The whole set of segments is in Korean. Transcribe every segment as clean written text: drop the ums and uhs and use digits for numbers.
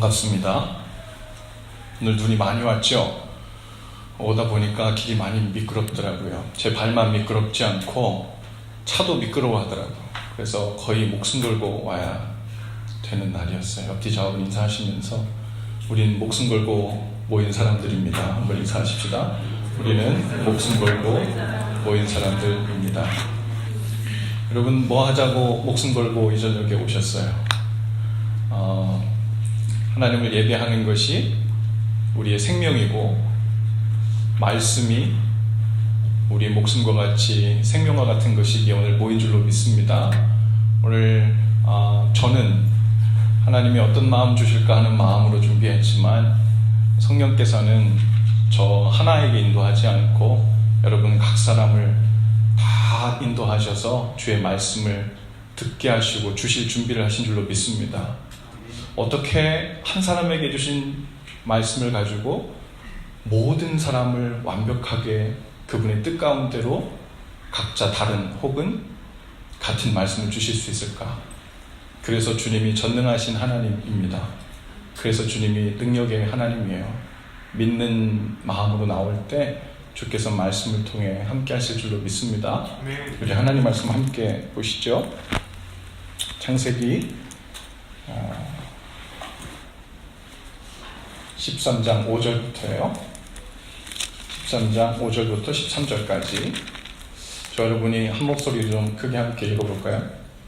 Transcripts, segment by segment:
반갑습니다. 오늘 눈이 많이 왔죠? 오다 보니까 길이 많이 미끄럽더라고요. 제 발만 미끄럽지 않고 차도 미끄러워하더라고요. 그래서 거의 목숨 걸고 와야 되는 날이었어요. 옆뒤 좌우로 인사하시면서 우린 목숨 걸고 모인 사람들입니다. 한번 인사하십시다. 우리는 목숨 걸고 모인 사람들입니다. 여러분, 뭐 하자고 목숨 걸고 이 저녁에 오셨어요? 하나님을 예배하는 것이 우리의 생명이고, 말씀이 우리의 목숨과 같이 생명과 같은 것이기에 오늘 모인 줄로 믿습니다. 오늘 저는 하나님이 어떤 마음 주실까 하는 마음으로 준비했지만, 성령께서는 저 하나에게 인도하지 않고 여러분 각 사람을 다 인도하셔서 주의 말씀을 듣게 하시고 주실 준비를 하신 줄로 믿습니다. 어떻게 한 사람에게 주신 말씀을 가지고 모든 사람을 완벽하게 그분의 뜻 가운데로 각자 다른 혹은 같은 말씀을 주실 수 있을까? 그래서 주님이 전능하신 하나님입니다. 그래서 주님이 능력의 하나님이에요. 믿는 마음으로 나올 때 주께서 말씀을 통해 함께 하실 줄로 믿습니다. 우리 하나님 말씀 함께 보시죠. 창세기 13장 5절부터예요. 13장 5절부터 13절까지 저 여러분이 한 목소리로 좀 크게 함께 읽어볼까요?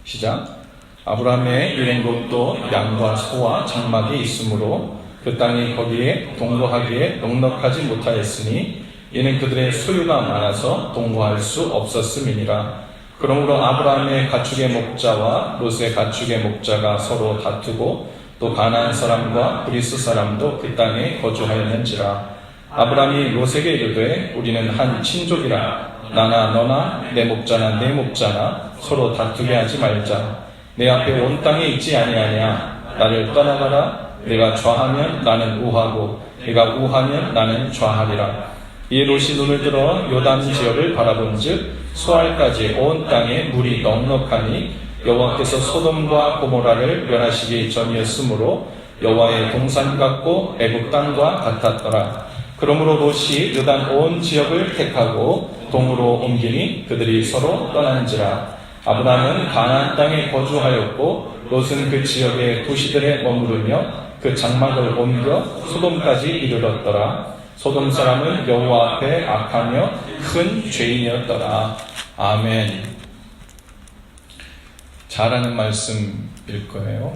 시작. 아브라함의 일행 롯도 양과 소와 장막이 있으므로 그 땅이 거기에 동거하기에 넉넉하지 못하였으니 이는 그들의 소유가 많아서 동거할 수 없었음이니라. 그러므로 아브라함의 가축의 목자와 롯의 가축의 목자가 서로 다투고 또 가나안 사람과 그리스 사람도 그 땅에 거주하였는지라. 아브라함이 롯에게 이르되 우리는 한 친족이라. 나나 너나 내 목자나 내 목자나 서로 다투게 하지 말자. 내 앞에 온 땅에 있지 아니하냐. 나를 떠나가라. 내가 좌하면 나는 우하고 내가 우하면 나는 좌하리라. 이에 롯이 눈을 들어 요단 지역을 바라본즉 소알까지 온 땅에 물이 넉넉하니 여호와께서 소돔과 고모라를 멸하시기 전이었으므로 여호와의 동산 같고 애굽 땅과 같았더라. 그러므로 롯이 요단 온 지역을 택하고 동으로 옮기니 그들이 서로 떠난지라. 아브라함은 가나안 땅에 거주하였고 롯은 그 지역의 도시들에 머무르며 그 장막을 옮겨 소돔까지 이르렀더라. 소돔 사람은 여호와 앞에 악하며 큰 죄인이었더라. 아멘. 잘하는 말씀일 거예요.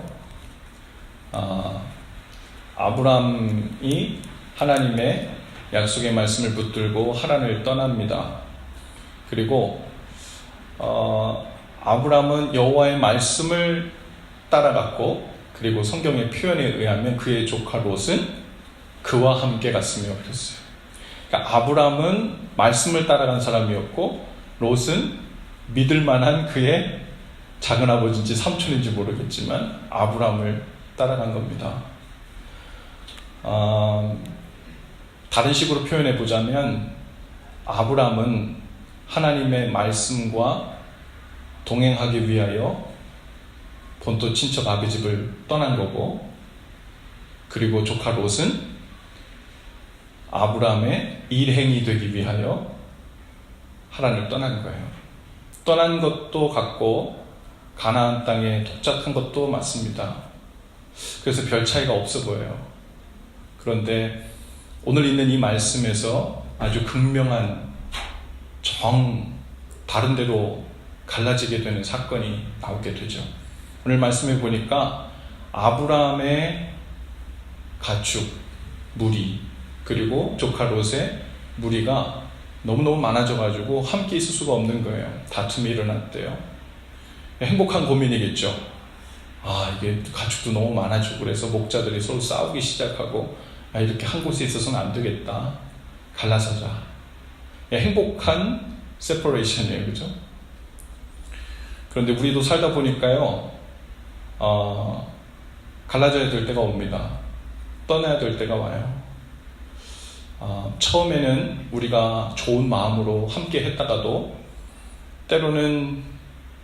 아브라함이 하나님의 약속의 말씀을 붙들고 하란을 떠납니다. 그리고 아브라함은 여호와의 말씀을 따라갔고, 그리고 성경의 표현에 의하면 그의 조카 롯은 그와 함께 갔으며 그랬어요. 그러니까 아브라함은 말씀을 따라간 사람이었고, 롯은 믿을 만한 그의 작은아버지인지 삼촌인지 모르겠지만 아브라함을 따라간 겁니다. 다른 식으로 표현해 보자면 아브라함은 하나님의 말씀과 동행하기 위하여 본토 친척 아비 집을 떠난 거고, 그리고 조카 롯은 아브라함의 일행이 되기 위하여 하란을 떠난 거예요. 떠난 것도 같고 가나안 땅에 도착한 것도 맞습니다. 그래서 별 차이가 없어 보여요. 그런데 오늘 있는 이 말씀에서 아주 극명한 다른 데로 갈라지게 되는 사건이 나오게 되죠. 오늘 말씀에 보니까 아브라함의 가축, 무리, 그리고 조카 롯의 무리가 너무너무 많아져가지고 함께 있을 수가 없는 거예요. 다툼이 일어났대요. 행복한 고민이겠죠. 이게 가축도 너무 많아지고 그래서 목자들이 서로 싸우기 시작하고, 이렇게 한 곳에 있어서는 안 되겠다. 갈라서자. 행복한 세퍼레이션이에요. 그죠? 그런데 우리도 살다 보니까요, 갈라져야 될 때가 옵니다. 떠나야 될 때가 와요. 처음에는 우리가 좋은 마음으로 함께 했다가도 때로는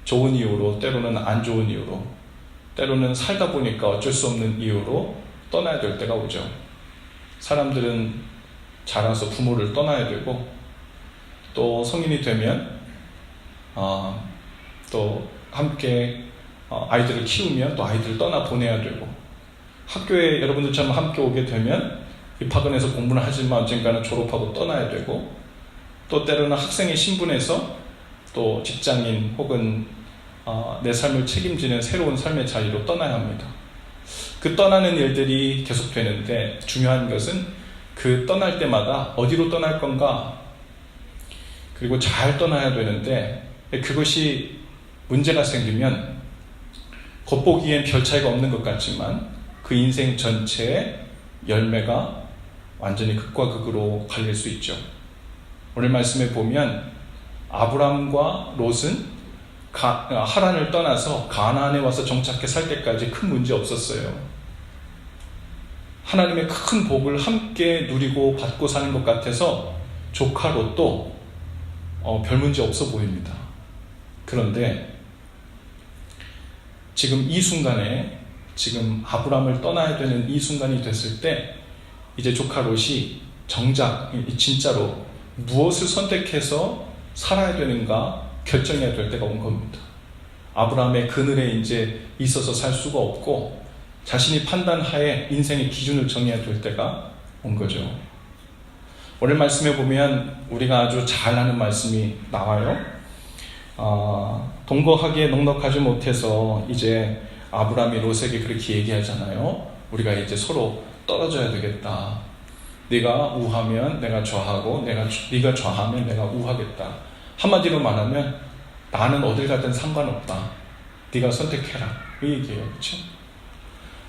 좋은 이유로, 때로는 안 좋은 이유로, 때로는 살다 보니까 어쩔 수 없는 이유로 떠나야 될 때가 오죠. 사람들은 자라서 부모를 떠나야 되고, 또 성인이 되면 또 함께 아이들을 키우면 또 아이들을 떠나 보내야 되고, 학교에 여러분들처럼 함께 오게 되면 입학은 해서 공부는 하지만 언젠가는 졸업하고 떠나야 되고, 또 때로는 학생의 신분에서 또 직장인 혹은 내 삶을 책임지는 새로운 삶의 자리로 떠나야 합니다. 그 떠나는 일들이 계속되는데, 중요한 것은 그 떠날 때마다 어디로 떠날 건가, 그리고 잘 떠나야 되는데, 그것이 문제가 생기면 겉보기엔 별 차이가 없는 것 같지만 그 인생 전체의 열매가 완전히 극과 극으로 갈릴 수 있죠. 오늘 말씀에 보면 아브람과 롯은 하란을 떠나서 가나안에 와서 정착해 살 때까지 큰 문제 없었어요. 하나님의 큰 복을 함께 누리고 받고 사는 것 같아서 조카 롯도 별 문제 없어 보입니다. 그런데 지금 이 순간에, 지금 아브람을 떠나야 되는 이 순간이 됐을 때, 이제 조카 롯이 정작 진짜로 무엇을 선택해서 살아야 되는가 결정해야 될 때가 온 겁니다. 아브람의 그늘에 이제 있어서 살 수가 없고, 자신이 판단하에 인생의 기준을 정해야 될 때가 온 거죠. 오늘 말씀에 보면 우리가 아주 잘 아는 말씀이 나와요. 동거하기에 넉넉하지 못해서 이제 아브람이 롯에게 그렇게 얘기하잖아요. 우리가 이제 서로 떨어져야 되겠다. 네가 우하면 내가 좌하고, 네가 좌하면 내가 우하겠다. 한마디로 말하면 나는 어딜 가든 상관없다. 네가 선택해라. 그 얘기예요. 그렇죠?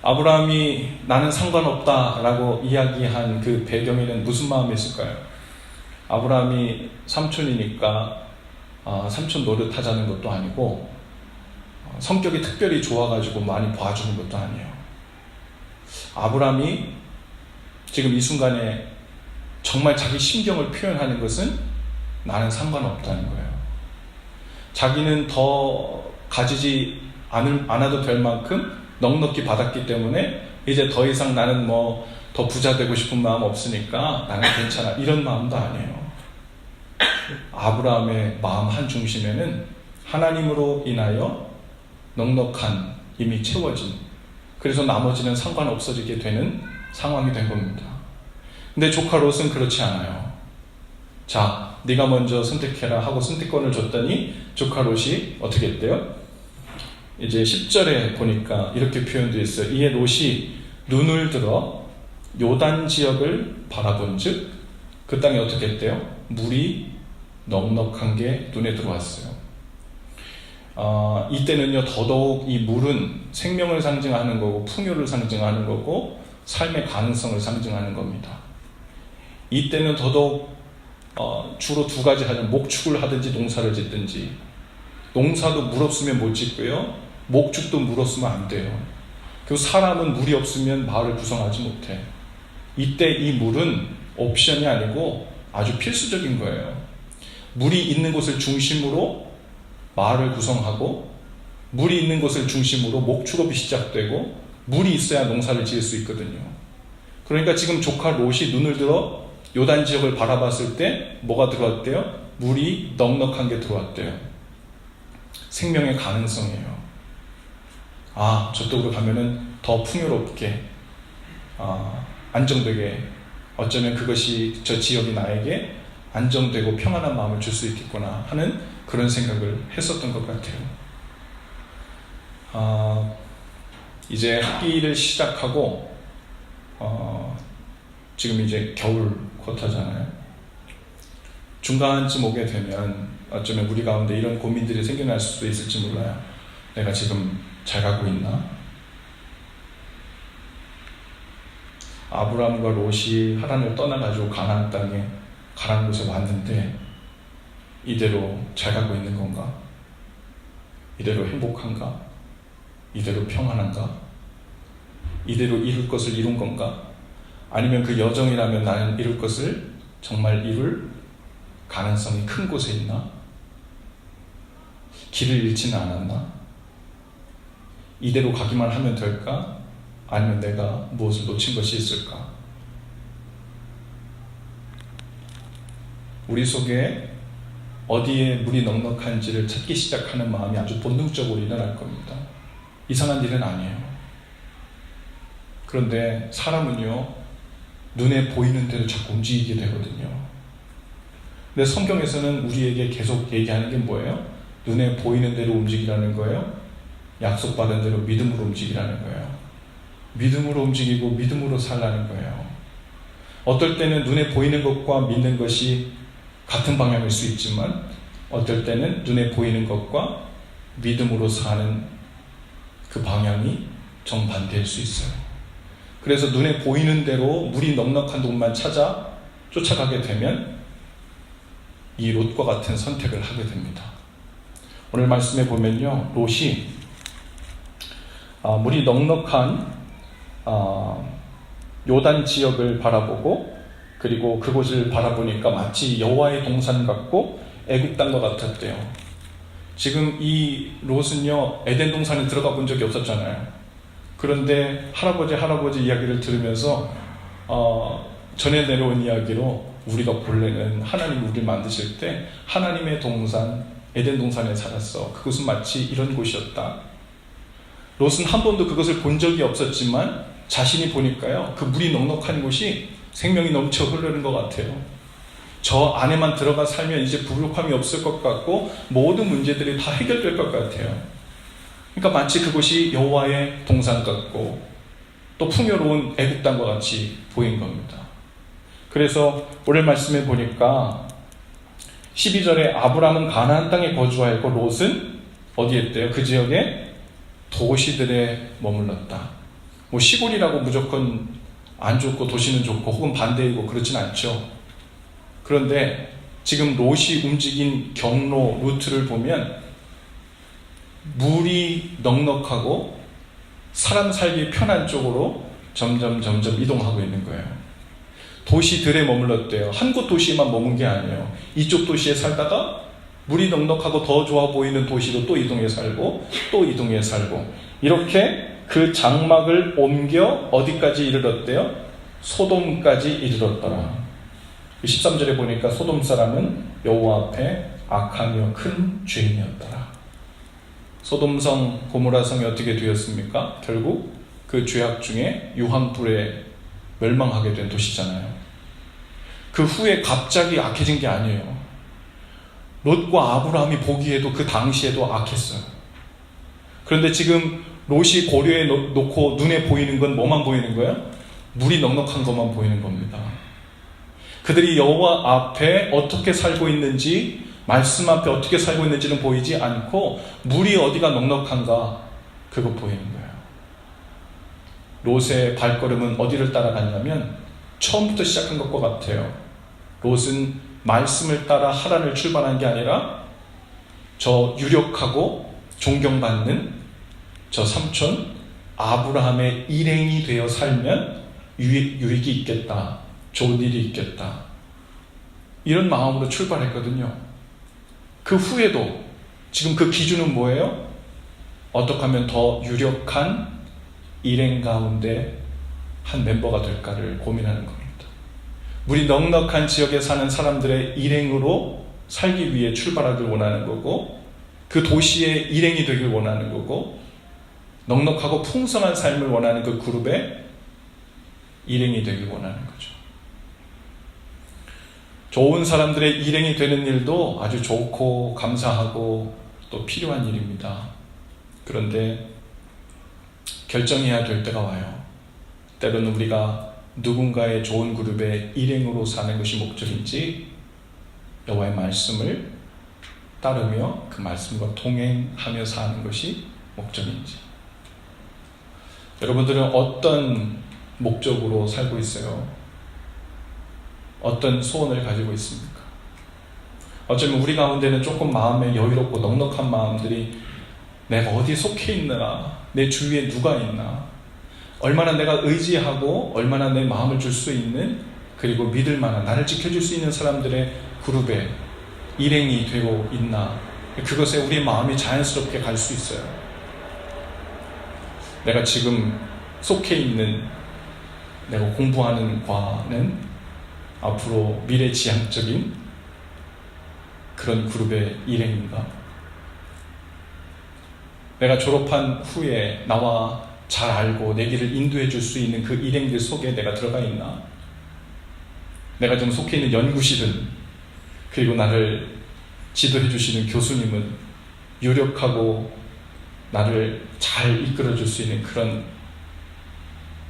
아브라함이 나는 상관없다라고 이야기한 그 배경에는 무슨 마음이 있을까요? 아브라함이 삼촌이니까 삼촌 노릇하자는 것도 아니고, 성격이 특별히 좋아가지고 많이 봐주는 것도 아니에요. 아브라함이 지금 이 순간에 정말 자기 심경을 표현하는 것은 나는 상관없다는 거예요. 자기는 더 가지지 않아도 될 만큼 넉넉히 받았기 때문에 이제 더 이상 나는 더 부자 되고 싶은 마음 없으니까 나는 괜찮아, 이런 마음도 아니에요. 아브라함의 마음 한 중심에는 하나님으로 인하여 넉넉한, 이미 채워진, 그래서 나머지는 상관없어지게 되는 상황이 된 겁니다. 근데 조카 롯은 그렇지 않아요. 자, 네가 먼저 선택해라 하고 선택권을 줬더니 조카 롯이 어떻게 했대요? 이제 10절에 보니까 이렇게 표현되어 있어요. 이에 롯이 눈을 들어 요단 지역을 바라본 즉 그 땅에 어떻게 했대요? 물이 넉넉한 게 눈에 들어왔어요. 이때는요, 더더욱 이 물은 생명을 상징하는 거고 풍요를 상징하는 거고 삶의 가능성을 상징하는 겁니다. 이때는 더더욱 주로 두 가지 하죠. 목축을 하든지 농사를 짓든지. 농사도 물 없으면 못 짓고요, 목축도 물 없으면 안 돼요. 그리고 사람은 물이 없으면 마을을 구성하지 못해. 이때 이 물은 옵션이 아니고 아주 필수적인 거예요. 물이 있는 곳을 중심으로 마을을 구성하고, 물이 있는 곳을 중심으로 목축업이 시작되고, 물이 있어야 농사를 지을 수 있거든요. 그러니까 지금 조카 롯이 눈을 들어 요단 지역을 바라봤을 때 뭐가 들어왔대요? 물이 넉넉한 게 들어왔대요. 생명의 가능성이에요. 저쪽으로 가면은 더 풍요롭게, 안정되게, 어쩌면 그것이 저 지역이 나에게 안정되고 평안한 마음을 줄 수 있겠구나 하는 그런 생각을 했었던 것 같아요. 이제 학기를 시작하고 지금 이제 겨울 쿼터잖아요. 중간쯤 오게 되면 어쩌면 우리 가운데 이런 고민들이 생겨날 수도 있을지 몰라요. 내가 지금 잘 가고 있나? 아브람과 롯이 하란을 떠나가지고 가나안 땅에, 가나안 곳에 왔는데 이대로 잘 가고 있는 건가? 이대로 행복한가? 이대로 평안한가? 이대로 이룰 것을 이룬 건가? 아니면 그 여정이라면 나는 이룰 것을 정말 이룰 가능성이 큰 곳에 있나? 길을 잃지는 않았나? 이대로 가기만 하면 될까? 아니면 내가 무엇을 놓친 것이 있을까? 우리 속에 어디에 물이 넉넉한지를 찾기 시작하는 마음이 아주 본능적으로 일어날 겁니다. 이상한 일은 아니에요. 그런데 사람은요, 눈에 보이는 대로 자꾸 움직이게 되거든요. 근데 성경에서는 우리에게 계속 얘기하는 게 뭐예요? 눈에 보이는 대로 움직이라는 거예요. 약속받은 대로 믿음으로 움직이라는 거예요. 믿음으로 움직이고 믿음으로 살라는 거예요. 어떨 때는 눈에 보이는 것과 믿는 것이 같은 방향일 수 있지만 어떨 때는 눈에 보이는 것과 믿음으로 사는 그 방향이 정반대일 수 있어요. 그래서 눈에 보이는 대로 물이 넉넉한 곳만 찾아 쫓아가게 되면 이 롯과 같은 선택을 하게 됩니다. 오늘 말씀에 보면요, 롯이 물이 넉넉한 요단 지역을 바라보고, 그리고 그곳을 바라보니까 마치 여호와의 동산 같고 애굽 땅과 같았대요. 지금 이 롯은요, 에덴 동산에 들어가 본 적이 없었잖아요. 그런데 할아버지 이야기를 들으면서 전해 내려온 이야기로 우리가 본래는 하나님이 우리를 만드실 때 하나님의 동산, 에덴 동산에 살았어. 그곳은 마치 이런 곳이었다. 롯은 한 번도 그것을 본 적이 없었지만 자신이 보니까요, 그 물이 넉넉한 곳이 생명이 넘쳐 흐르는 것 같아요. 저 안에만 들어가 살면 이제 부족함이 없을 것 같고 모든 문제들이 다 해결될 것 같아요. 그러니까 마치 그곳이 여호와의 동산 같고 또 풍요로운 애굽 땅과 같이 보인 겁니다. 그래서 오늘 말씀에 보니까 12절에 아브람은 가나안 땅에 거주하였고 롯은 어디에 있대요? 그 지역에 도시들에 머물렀다. 뭐 시골이라고 무조건 안 좋고 도시는 좋고 혹은 반대이고 그렇진 않죠. 그런데 지금 롯이 움직인 경로 루트를 보면 물이 넉넉하고 사람 살기 편한 쪽으로 점점 이동하고 있는 거예요. 도시들에 머물렀대요. 한 곳 도시에만 머문 게 아니에요. 이쪽 도시에 살다가 물이 넉넉하고 더 좋아 보이는 도시로 또 이동해 살고 또 이동해 살고, 이렇게 그 장막을 옮겨 어디까지 이르렀대요? 소돔까지 이르렀더라. 13절에 보니까 소돔 사람은 여호와 앞에 악하며 큰 죄인이었더라. 소돔성 고모라성이 어떻게 되었습니까? 결국 그 죄악 중에 유황불에 멸망하게 된 도시잖아요. 그 후에 갑자기 악해진 게 아니에요. 롯과 아브라함이 보기에도 그 당시에도 악했어요. 그런데 지금 롯이 고려에 놓고 눈에 보이는 건 뭐만 보이는 거예요? 물이 넉넉한 것만 보이는 겁니다. 그들이 여호와 앞에 어떻게 살고 있는지, 말씀 앞에 어떻게 살고 있는지는 보이지 않고 물이 어디가 넉넉한가, 그거 보이는 거예요. 롯의 발걸음은 어디를 따라갔냐면 처음부터 시작한 것과 같아요. 롯은 말씀을 따라 하란을 출발한 게 아니라 저 유력하고 존경받는 저 삼촌 아브라함의 일행이 되어 살면 유익이 있겠다, 좋은 일이 있겠다, 이런 마음으로 출발했거든요. 그 후에도 지금 그 기준은 뭐예요? 어떻게 하면 더 유력한 일행 가운데 한 멤버가 될까를 고민하는 겁니다. 물이 넉넉한 지역에 사는 사람들의 일행으로 살기 위해 출발하길 원하는 거고, 그 도시의 일행이 되길 원하는 거고, 넉넉하고 풍성한 삶을 원하는 그 그룹의 일행이 되길 원하는 거죠. 좋은 사람들의 일행이 되는 일도 아주 좋고 감사하고 또 필요한 일입니다. 그런데 결정해야 될 때가 와요. 때로는 우리가 누군가의 좋은 그룹의 일행으로 사는 것이 목적인지, 여호와의 말씀을 따르며 그 말씀과 동행하며 사는 것이 목적인지. 여러분들은 어떤 목적으로 살고 있어요? 어떤 소원을 가지고 있습니까? 어쩌면 우리 가운데는 조금 마음에 여유롭고 넉넉한 마음들이 내가 어디 속해 있느라, 내 주위에 누가 있나, 얼마나 내가 의지하고 얼마나 내 마음을 줄 수 있는, 그리고 믿을 만한, 나를 지켜줄 수 있는 사람들의 그룹에 일행이 되고 있나, 그것에 우리의 마음이 자연스럽게 갈 수 있어요. 내가 지금 속해 있는 내가 공부하는 과는 앞으로 미래지향적인 그런 그룹의 일행인가? 내가 졸업한 후에 나와 잘 알고 내 길을 인도해 줄 수 있는 그 일행들 속에 내가 들어가 있나? 내가 좀 속해 있는 연구실은, 그리고 나를 지도해 주시는 교수님은 유력하고 나를 잘 이끌어 줄 수 있는 그런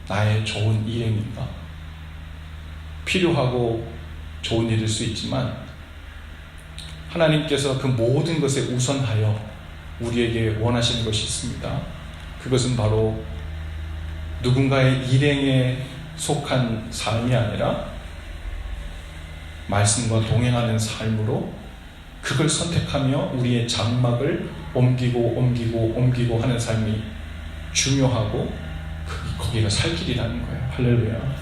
나의 좋은 일행인가? 필요하고 좋은 일일 수 있지만 하나님께서 그 모든 것에 우선하여 우리에게 원하시는 것이 있습니다. 그것은 바로 누군가의 일행에 속한 삶이 아니라 말씀과 동행하는 삶으로 그걸 선택하며 우리의 장막을 옮기고 하는 삶이 중요하고 거기가 살 길이라는 거예요. 할렐루야.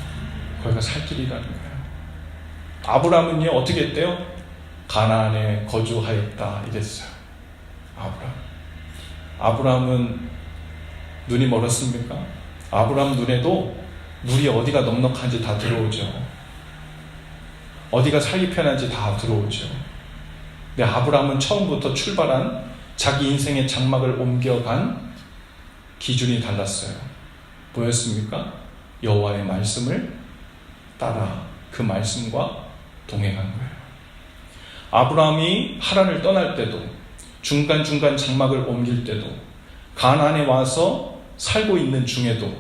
거기가 살 길이라는 거예요. 아브라함은요, 어떻게 했대요? 가나안에 거주하였다 이랬어요. 아브라함은 눈이 멀었습니까? 아브라함 눈에도 물이 어디가 넉넉한지 다 들어오죠. 어디가 살기 편한지 다 들어오죠. 근데 아브라함은 처음부터 출발한 자기 인생의 장막을 옮겨간 기준이 달랐어요. 뭐였습니까? 여호와의 말씀을 따라 그 말씀과 동행한 거예요. 아브라함이 하란을 떠날 때도, 중간중간 장막을 옮길 때도, 가나안에 와서 살고 있는 중에도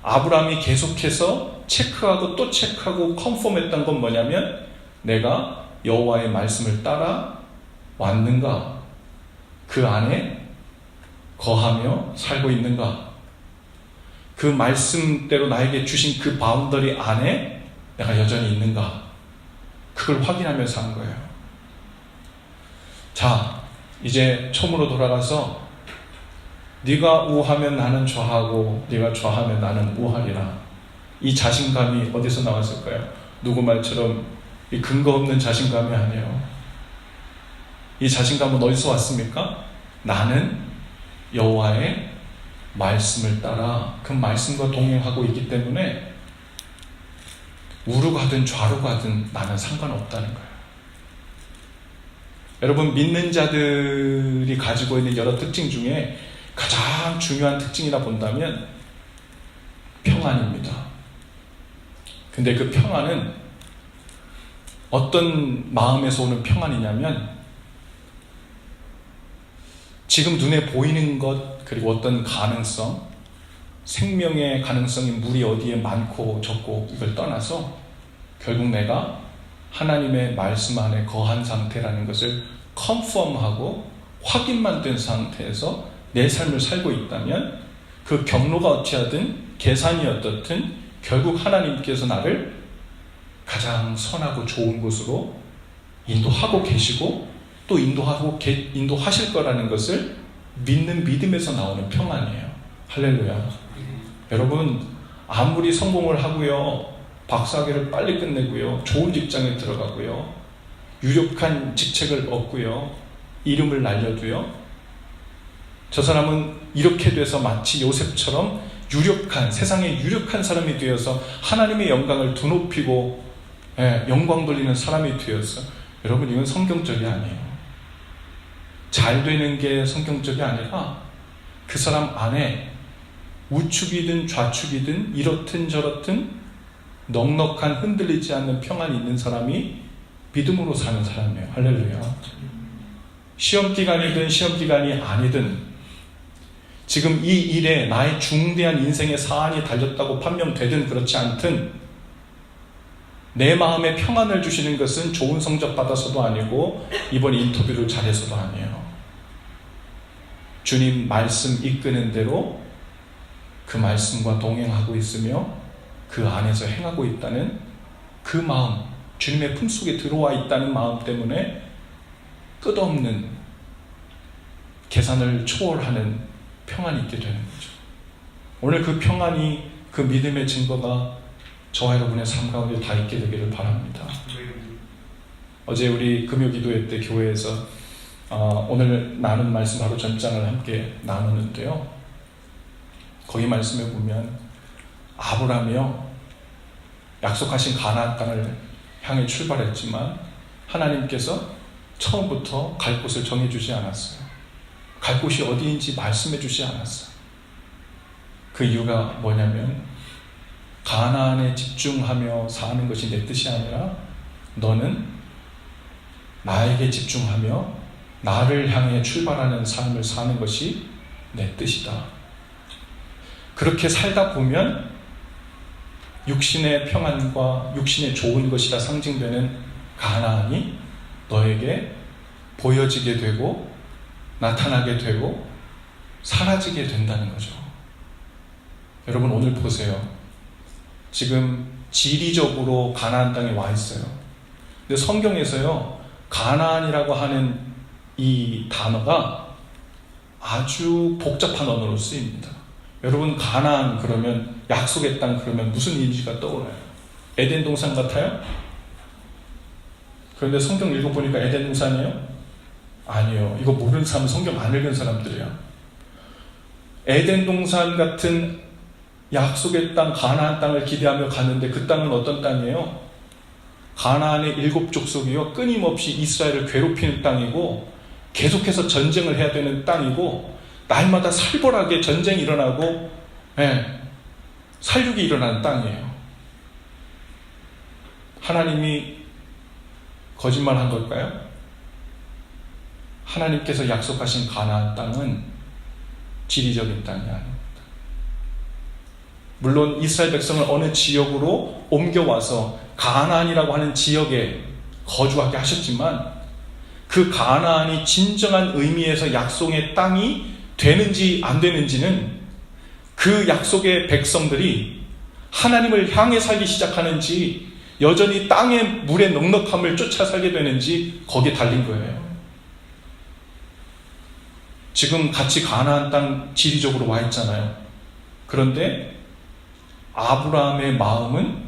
아브라함이 계속해서 체크하고 또 체크하고 컨펌했던 건 뭐냐면, 내가 여호와의 말씀을 따라 왔는가? 그 안에 거하며 살고 있는가? 그 말씀대로 나에게 주신 그 바운더리 안에 내가 여전히 있는가? 그걸 확인하면서 한 거예요. 자, 이제 처음으로 돌아가서 네가 우하면 나는 좌하고 네가 좌하면 나는 우하리라. 이 자신감이 어디서 나왔을까요? 누구 말처럼 이 근거 없는 자신감이 아니에요. 이 자신감은 어디서 왔습니까? 나는 여호와의 말씀을 따라 그 말씀과 동행하고 있기 때문에 우로 가든 좌로 가든 나는 상관없다는 거예요. 여러분, 믿는 자들이 가지고 있는 여러 특징 중에 가장 중요한 특징이라 본다면 평안입니다. 근데 그 평안은 어떤 마음에서 오는 평안이냐면, 지금 눈에 보이는 것, 그리고 어떤 가능성, 생명의 가능성이 물이 어디에 많고 적고 이걸 떠나서 결국 내가 하나님의 말씀 안에 거한 상태라는 것을 컨펌하고 확인만 된 상태에서 내 삶을 살고 있다면, 그 경로가 어찌하든 계산이 어떻든 결국 하나님께서 나를 가장 선하고 좋은 곳으로 인도하고 계시고 또 인도하실 거라는 것을 믿는 믿음에서 나오는 평안이에요. 할렐루야. 여러분, 아무리 성공을 하고요, 박사학위를 빨리 끝내고요, 좋은 직장에 들어가고요, 유력한 직책을 얻고요, 이름을 날려도요, 저 사람은 이렇게 돼서 마치 요셉처럼 세상에 유력한 사람이 되어서 하나님의 영광을 드높이고 영광 돌리는 사람이 되어서, 여러분, 이건 성경적이 아니에요. 잘 되는 게 성경적이 아니라 그 사람 안에 우측이든 좌측이든 이렇든 저렇든 넉넉한 흔들리지 않는 평안이 있는 사람이 믿음으로 사는 사람이에요. 할렐루야. 시험기간이든 시험기간이 아니든, 지금 이 일에 나의 중대한 인생의 사안이 달렸다고 판명되든 그렇지 않든, 내 마음에 평안을 주시는 것은 좋은 성적 받아서도 아니고 이번 인터뷰를 잘해서도 아니에요. 주님 말씀 이끄는 대로 그 말씀과 동행하고 있으며 그 안에서 행하고 있다는 그 마음, 주님의 품속에 들어와 있다는 마음 때문에 끝없는 계산을 초월하는 평안이 있게 되는 거죠. 오늘 그 평안이, 그 믿음의 증거가 저와 여러분의 삶 가운데 다 있게 되기를 바랍니다. 어제 우리 금요기도회 때 교회에서 오늘 나눈 말씀 하루 전장을 함께 나누는데요, 거기 말씀에 보면 아브라함이요, 약속하신 가나안 땅을 향해 출발했지만 하나님께서 처음부터 갈 곳을 정해주지 않았어요. 갈 곳이 어디인지 말씀해주지 않았어요. 그 이유가 뭐냐면 가나안에 집중하며 사는 것이 내 뜻이 아니라 너는 나에게 집중하며 나를 향해 출발하는 삶을 사는 것이 내 뜻이다. 그렇게 살다 보면 육신의 평안과 육신의 좋은 것이라 상징되는 가나안이 너에게 보여지게 되고 나타나게 되고 사라지게 된다는 거죠. 여러분, 오늘 보세요. 지금 지리적으로 가나안 땅에 와 있어요. 근데 성경에서요, 가나안이라고 하는 이 단어가 아주 복잡한 언어로 쓰입니다. 여러분, 가나안 그러면, 약속의 땅 그러면 무슨 이미지가 떠올라요? 에덴 동산 같아요? 그런데 성경 읽어보니까 에덴 동산이에요? 아니요. 이거 모르는 사람은 성경 안 읽은 사람들이야. 에덴 동산 같은 약속의 땅, 가나안 땅을 기대하며 갔는데 그 땅은 어떤 땅이에요? 가나안의 7 족속이요, 끊임없이 이스라엘을 괴롭히는 땅이고 계속해서 전쟁을 해야 되는 땅이고 날마다 살벌하게 전쟁이 일어나고 살육이 일어나는 땅이에요. 하나님이 거짓말한 걸까요? 하나님께서 약속하신 가나안 땅은 지리적인 땅이 아닙니다. 물론 이스라엘 백성을 어느 지역으로 옮겨와서 가나안이라고 하는 지역에 거주하게 하셨지만 그 가나안이 진정한 의미에서 약속의 땅이 되는지 안 되는지는 그 약속의 백성들이 하나님을 향해 살기 시작하는지 여전히 땅의 물의 넉넉함을 쫓아 살게 되는지 거기에 달린 거예요. 지금 같이 가나안 땅 지리적으로 와 있잖아요. 그런데 아브라함의 마음은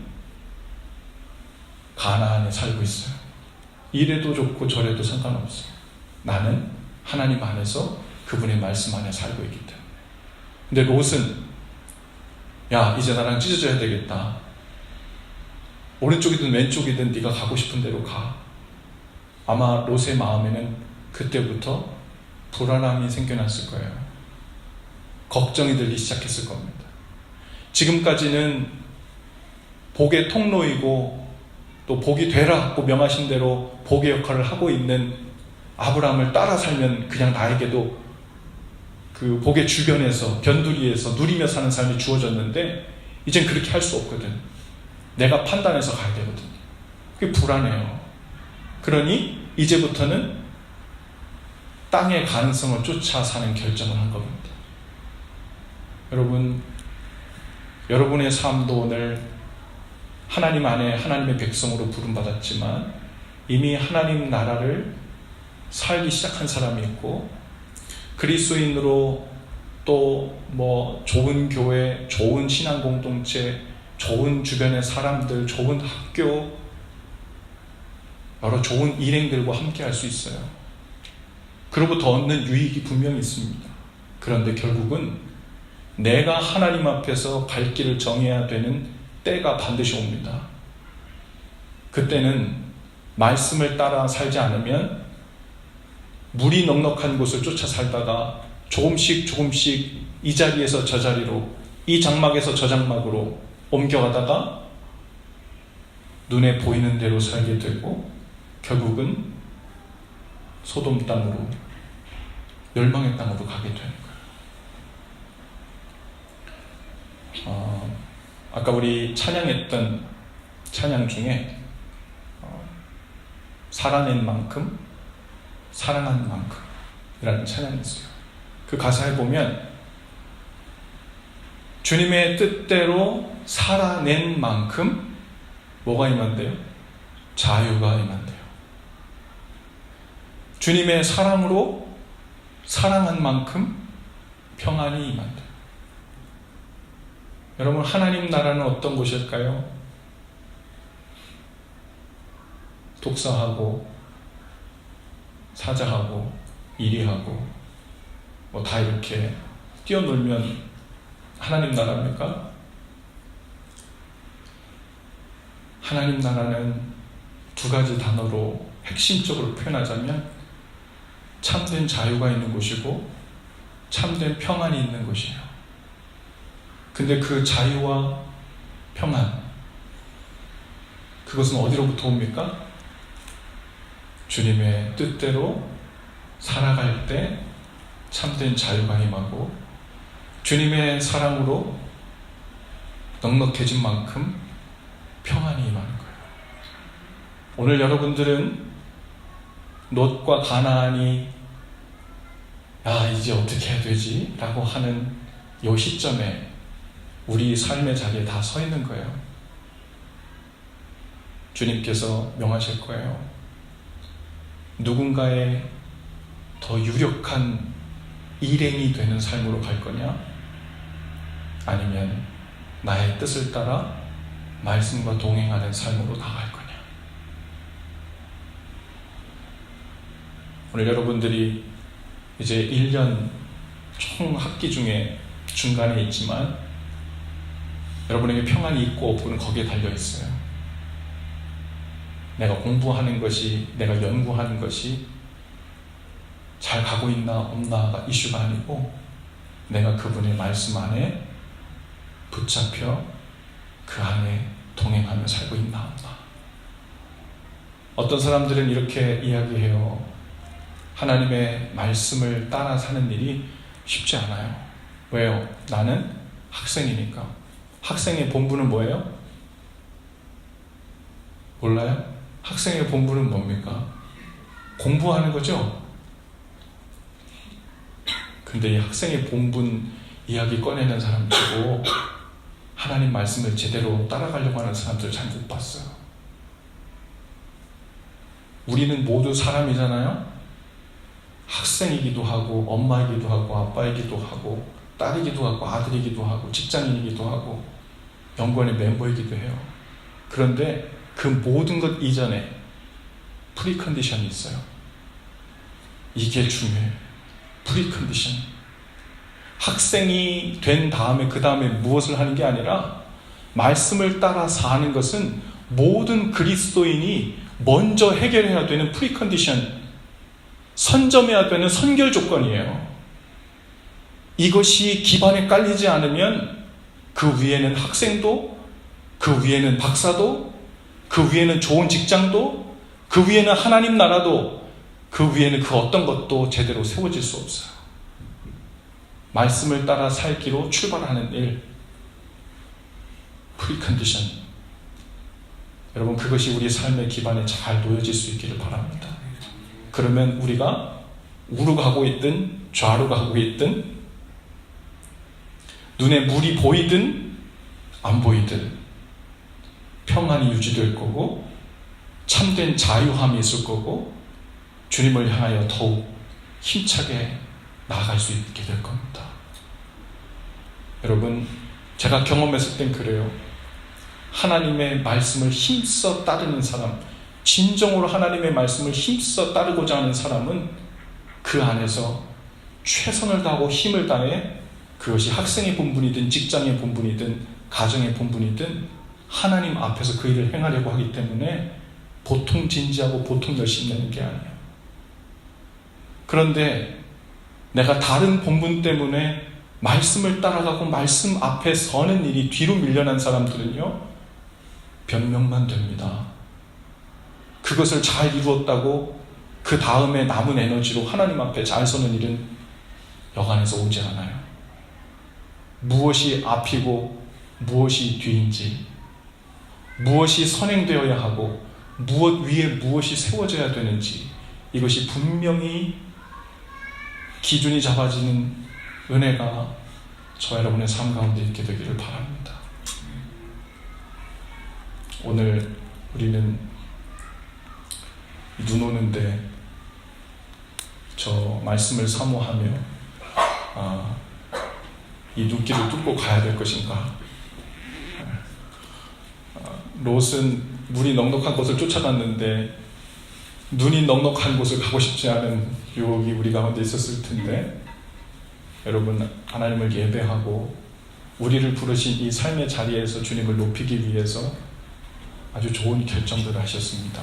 가나안에 살고 있어요. 이래도 좋고 저래도 상관없어요. 나는 하나님 안에서 그분의 말씀 안에 살고 있기 때문에. 근데 롯은 야, 이제 나랑 찢어져야 되겠다. 오른쪽이든 왼쪽이든 네가 가고 싶은 대로 가. 아마 롯의 마음에는 그때부터 불안함이 생겨났을 거예요. 걱정이 들기 시작했을 겁니다. 지금까지는 복의 통로이고 또 복이 되라고 명하신 대로 복의 역할을 하고 있는 아브라함을 따라 살면 그냥 나에게도 그 복의 주변에서 변두리에서 누리며 사는 삶이 주어졌는데 이젠 그렇게 할 수 없거든. 내가 판단해서 가야 되거든. 그게 불안해요. 그러니 이제부터는 땅의 가능성을 쫓아 사는 결정을 한 겁니다. 여러분, 여러분의 삶도 오늘 하나님 안에 하나님의 백성으로 부름받았지만 이미 하나님 나라를 살기 시작한 사람이 있고 그리스도인으로 또 좋은 교회, 좋은 신앙 공동체, 좋은 주변의 사람들, 좋은 학교, 여러 좋은 일행들과 함께 할 수 있어요. 그로부터 얻는 유익이 분명히 있습니다. 그런데 결국은 내가 하나님 앞에서 갈 길을 정해야 되는 때가 반드시 옵니다. 그때는 말씀을 따라 살지 않으면 물이 넉넉한 곳을 쫓아 살다가 조금씩 이 자리에서 저 자리로, 이 장막에서 저 장막으로 옮겨가다가 눈에 보이는 대로 살게 되고 결국은 소돔 땅으로, 멸망의 땅으로 가게 되는 거예요. 아까 우리 찬양했던 찬양 중에 살아낸 만큼 사랑한 만큼 이라는 찬양이 있어요. 그 가사에 보면 주님의 뜻대로 살아낸 만큼 뭐가 임한대요? 자유가 임한대요. 주님의 사랑으로 사랑한 만큼 평안이 임한대요. 여러분, 하나님 나라는 어떤 곳일까요? 독사하고 사자하고 이리하고 다 이렇게 뛰어놀면 하나님 나라입니까? 하나님 나라는 두 가지 단어로 핵심적으로 표현하자면 참된 자유가 있는 곳이고 참된 평안이 있는 곳이에요. 근데 그 자유와 평안, 그것은 어디로부터 옵니까? 주님의 뜻대로 살아갈 때 참된 자유가 임하고 주님의 사랑으로 넉넉해진 만큼 평안이 임하는 거예요. 오늘 여러분들은 롯과 가나안이 이제 어떻게 해야 되지? 라고 하는 이 시점에 우리 삶의 자리에 다 서 있는 거예요. 주님께서 명하실 거예요. 누군가의 더 유력한 일행이 되는 삶으로 갈 거냐? 아니면 나의 뜻을 따라 말씀과 동행하는 삶으로 나갈 거냐? 오늘 여러분들이 이제 1년 총 학기 중에 중간에 있지만 여러분에게 평안이 있고 없고는 거기에 달려있어요. 내가 공부하는 것이, 내가 연구하는 것이 잘 가고 있나 없나가 이슈가 아니고 내가 그분의 말씀 안에 붙잡혀 그 안에 동행하며 살고 있나 없나. 어떤 사람들은 이렇게 이야기해요. 하나님의 말씀을 따라 사는 일이 쉽지 않아요. 왜요? 나는 학생이니까. 학생의 본분은 뭐예요? 몰라요? 학생의 본분은 뭡니까? 공부하는 거죠? 근데 이 학생의 본분 이야기 꺼내는 사람 치고 하나님 말씀을 제대로 따라가려고 하는 사람들 잘 못 봤어요. 우리는 모두 사람이잖아요? 학생이기도 하고 엄마이기도 하고 아빠이기도 하고 딸이기도 하고 아들이기도 하고 직장인이기도 하고 연구원의 멤버이기도 해요. 그런데 그 모든 것 이전에 프리컨디션이 있어요. 이게 중요해요. 프리컨디션. 학생이 된 다음에 그 다음에 무엇을 하는 게 아니라 말씀을 따라 사는 것은 모든 그리스도인이 먼저 해결해야 되는 프리컨디션, 선점해야 되는 선결 조건이에요. 이것이 기반에 깔리지 않으면 그 위에는 학생도, 그 위에는 박사도, 그 위에는 좋은 직장도, 그 위에는 하나님 나라도, 그 위에는 그 어떤 것도 제대로 세워질 수 없어요. 말씀을 따라 살기로 출발하는 일, 프리컨디션. 여러분, 그것이 우리 삶의 기반에 잘 놓여질 수 있기를 바랍니다. 그러면 우리가 우로 가고 있든 좌로 가고 있든 눈에 물이 보이든 안 보이든 평안이 유지될 거고 참된 자유함이 있을 거고 주님을 향하여 더욱 힘차게 나아갈 수 있게 될 겁니다. 여러분, 제가 경험했을 땐 그래요. 하나님의 말씀을 힘써 따르는 사람, 진정으로 하나님의 말씀을 힘써 따르고자 하는 사람은 그 안에서 최선을 다하고 힘을 다해 그것이 학생의 본분이든 직장의 본분이든 가정의 본분이든 하나님 앞에서 그 일을 행하려고 하기 때문에 보통 진지하고 보통 열심히 내는 게 아니에요. 그런데 내가 다른 본분 때문에 말씀을 따라가고 말씀 앞에 서는 일이 뒤로 밀려난 사람들은요, 변명만 됩니다. 그것을 잘 이루었다고 그 다음에 남은 에너지로 하나님 앞에 잘 서는 일은 여간에서 오지 않아요. 무엇이 앞이고 무엇이 뒤인지, 무엇이 선행되어야 하고 무엇 위에 무엇이 세워져야 되는지, 이것이 분명히 기준이 잡아지는 은혜가 저와 여러분의 삶 가운데 있게 되기를 바랍니다. 오늘 우리는 눈 오는데 저 말씀을 사모하며 이 눈길을 뚫고 가야 될 것인가? 롯은 물이 넉넉한 곳을 쫓아갔는데 눈이 넉넉한 곳을 가고 싶지 않은 유혹이 우리 가운데 있었을 텐데, 여러분, 하나님을 예배하고 우리를 부르신 이 삶의 자리에서 주님을 높이기 위해서 아주 좋은 결정들을 하셨습니다.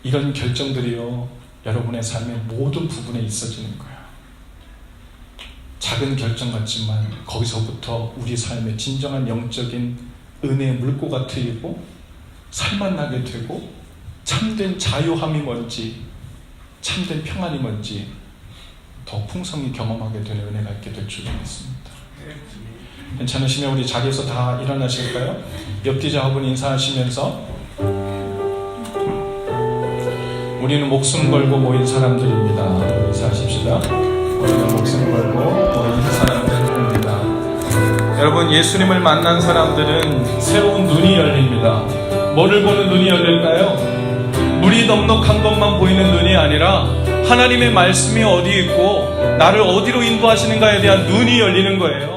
이런 결정들이요, 여러분의 삶의 모든 부분에 있어지는 거예요. 작은 결정 같지만 거기서부터 우리 삶의 진정한 영적인 은혜의 물고가 트이고 살만나게 되고 참된 자유함이 뭔지, 참된 평안이 뭔지 더 풍성히 경험하게 되는 은혜가 있게 될 줄 믿습니다. 괜찮으시면 우리 자리에서 다 일어나실까요? 옆 뒤자분 인사하시면서, 우리는 목숨 걸고 모인 사람들입니다. 인사하십시다. 우리는 목숨 걸고 모인 사람들입니다. 여러분, 예수님을 만난 사람들은 새로운 눈이 열립니다. 뭐를 보는 눈이 열릴까요? 물이 넉넉한 것만 보이는 눈이 아니라 하나님의 말씀이 어디 있고 나를 어디로 인도하시는가에 대한 눈이 열리는 거예요.